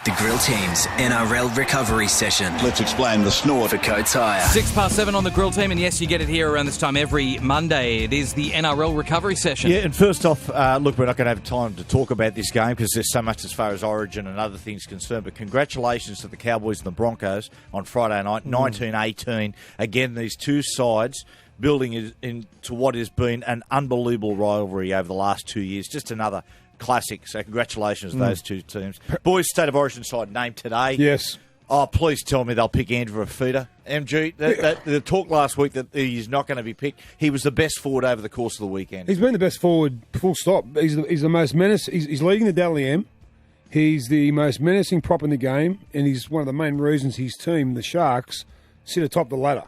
The Grill Team's NRL recovery session. Let's explain the snort. For Coates Hire. 7:06 on the Grill Team, and yes, you get it here around this time every Monday. It is the NRL recovery session. Yeah, and first off, look, we're not going to have time to talk about this game because there's so much as far as Origin and other things concerned, but congratulations to the Cowboys and the Broncos on Friday night, 19-18. Again, these two sides building into what has been an unbelievable rivalry over the last 2 years. Just another classic. So congratulations to those two teams. Boys, State of Origin side named today. Yes. Oh, please tell me they'll pick Andrew Fifita. MG, the talk last week that he's not going to be picked. He was the best forward over the course of the weekend. He's been the best forward, full stop. He's the most menacing. He's leading the Dally M. He's the most menacing prop in the game, and he's one of the main reasons his team, the Sharks, sit atop the ladder.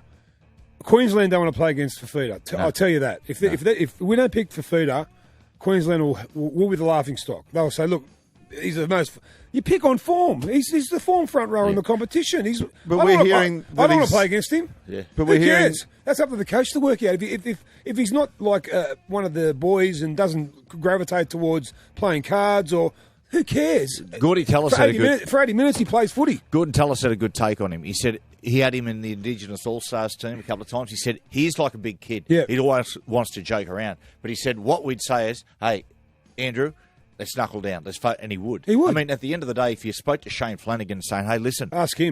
Queensland don't want to play against Fifita. I'll tell you that. If we don't pick Fifita, Queensland will be the laughing stock. They'll say, look, he's the most... You pick on form. He's the form front rower in the competition. I don't want to play against him. Yeah. But we're hearing... That's up to the coach to work out. If he's not like one of the boys and doesn't gravitate towards playing cards or... Who cares? Gordy Tellis had a good... For 80 minutes, he plays footy. Gordon Tellis had a good take on him. He said he had him in the Indigenous All-Stars team a couple of times. He said he's like a big kid. Yeah. He always wants to joke around. But he said what we'd say is, hey, Andrew, let's knuckle down. Let's fight. And he would. He would. I mean, at the end of the day, if you spoke to Shane Flanagan saying, hey, listen. Ask him.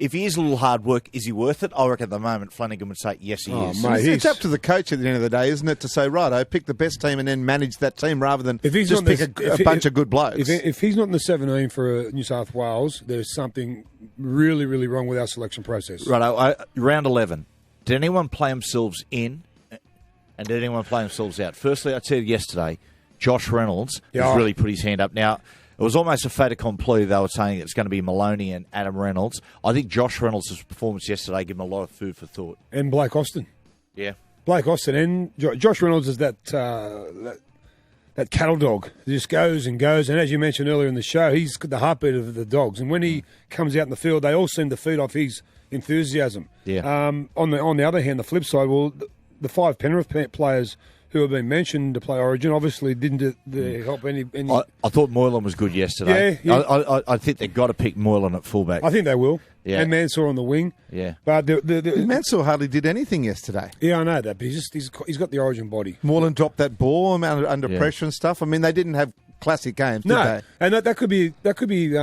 If he is a little hard work, is he worth it? I reckon at the moment Flanagan would say, yes, he is. Mate, it's up to the coach at the end of the day, isn't it, to say, right, pick the best team and then manage that team rather than just pick a bunch of good blokes. If he's not in the 17 for New South Wales, there's something really, really wrong with our selection process. Right, round 11. Did anyone play themselves in and did anyone play themselves out? Firstly, I said yesterday, Josh Reynolds has really put his hand up. Now, it was almost a fait accompli. They were saying it's going to be Maloney and Adam Reynolds. I think Josh Reynolds' performance yesterday gave him a lot of food for thought. And Blake Austin. Yeah. Blake Austin and Josh Reynolds is that cattle dog. He just goes and goes. And as you mentioned earlier in the show, he's the heartbeat of the Dogs. And when he comes out in the field, they all seem to feed off his enthusiasm. Yeah. On the other hand, the flip side, well, the five Penrith players who have been mentioned to play Origin obviously didn't help any... I thought Moylan was good yesterday. Yeah. I think they've got to pick Moylan at fullback. I think they will. Yeah. And Mansour on the wing. Yeah. But Mansour hardly did anything yesterday. Yeah, I know that, but he's got the Origin body. Moylan dropped that ball under pressure and stuff. I mean, they didn't have classic games, did they? And that could be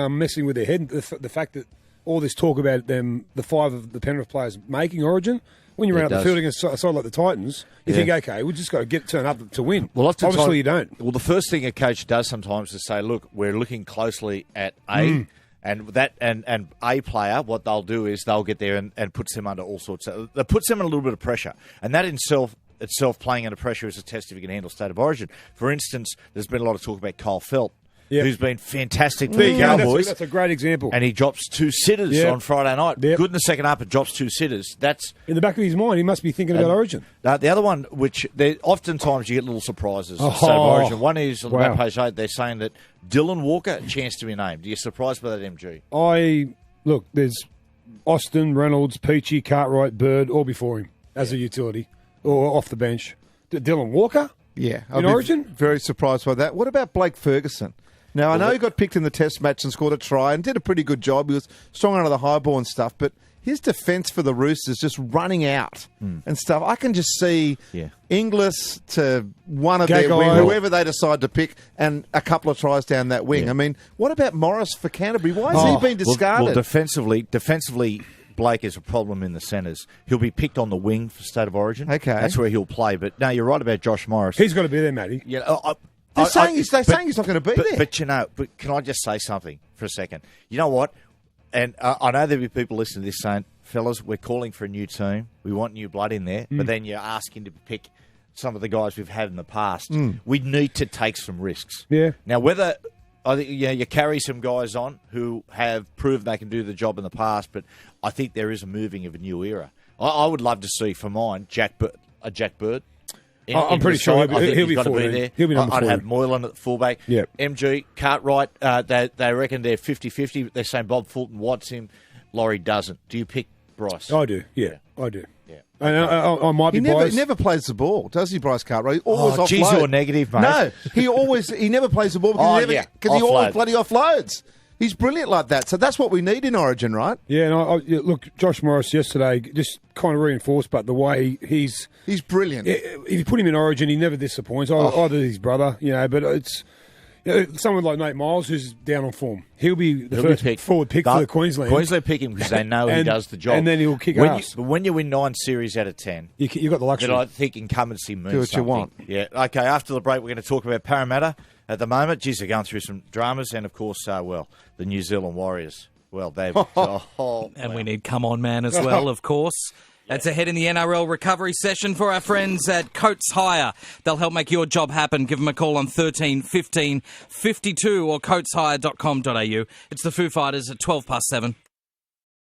messing with their head. The fact that all this talk about them, the five of the Penrith players making Origin... When you're out the field against a side like the Titans, you think, okay, we just got to turn up to win. Well, obviously you don't. Well, the first thing a coach does sometimes is say, look, we're looking closely at A, and A player, what they'll do is they'll get there and puts them under all sorts of... That puts them in a little bit of pressure. And that in itself playing under pressure is a test if you can handle State of Origin. For instance, there's been a lot of talk about Kyle Felt. Yep. Who's been fantastic for the Cowboys. That's a great example. And he drops two sitters on Friday night. Yep. Good in the second half, but drops two sitters. That's in the back of his mind. He must be thinking about Origin. The other one, which oftentimes you get little surprises in State of Origin. One is on the back page 8, they're saying that Dylan Walker chance to be named. Are you surprised by that, MG? Look, there's Austin, Reynolds, Peachy, Cartwright, Bird, all before him as a utility or off the bench. Dylan Walker? Yeah. In Origin? Very surprised by that. What about Blake Ferguson? Now, I know he got picked in the test match and scored a try and did a pretty good job. He was strong under the high ball and stuff, but his defence for the Roosters just running out and stuff. I can just see Inglis to one of their wing, whoever they decide to pick, and a couple of tries down that wing. Yeah. I mean, what about Morris for Canterbury? Why has he been discarded? Well, defensively, Blake is a problem in the centres. He'll be picked on the wing for State of Origin. Okay. That's where he'll play. But no, you're right about Josh Morris. He's got to be there, Matty. Yeah, They're saying he's not going to be there. But can I just say something for a second? You know what? And I know there'll be people listening to this saying, fellas, we're calling for a new team. We want new blood in there. But then you're asking to pick some of the guys we've had in the past. We need to take some risks. Yeah. Now, whether I think you carry some guys on who have proved they can do the job in the past, but I think there is a moving of a new era. I would love to see, for mine, Jack Bird. I'm pretty sure he'll be got to be there. He'll be number 40. I'd have Moylan at fullback. Yep. MG, Cartwright, they reckon they're 50-50. They're saying Bob Fulton wants him. Laurie doesn't. Do you pick Bryce? I do, I do. Yeah. And I might be biased. He never plays the ball, does he, Bryce Cartwright? He always offloads. Geez, you're negative, mate. No, he never plays the ball because he always bloody offloads. He's brilliant like that. So that's what we need in Origin, right? Yeah, and look, Josh Morris yesterday just kind of reinforced, but the way he's brilliant. If you put him in Origin, he never disappoints. Either his brother, but it's someone like Nate Miles who's down on form. He'll be the first forward pick for the Queensland. Queensland pick him because they know he does the job, and then he'll kick ass. When you win 9 series out of 10, you've got the luxury. I think incumbency means do what something. you want. Yeah. Okay. After the break, we're going to talk about Parramatta at the moment. Geez, they're going through some dramas, and of course, the New Zealand Warriors. Well, they've and we need Come On Man as well, of course. That's ahead in the NRL recovery session for our friends at Coates Hire. They'll help make your job happen. Give them a call on 13 15 52 or coateshire.com.au. It's the Foo Fighters at 7:12.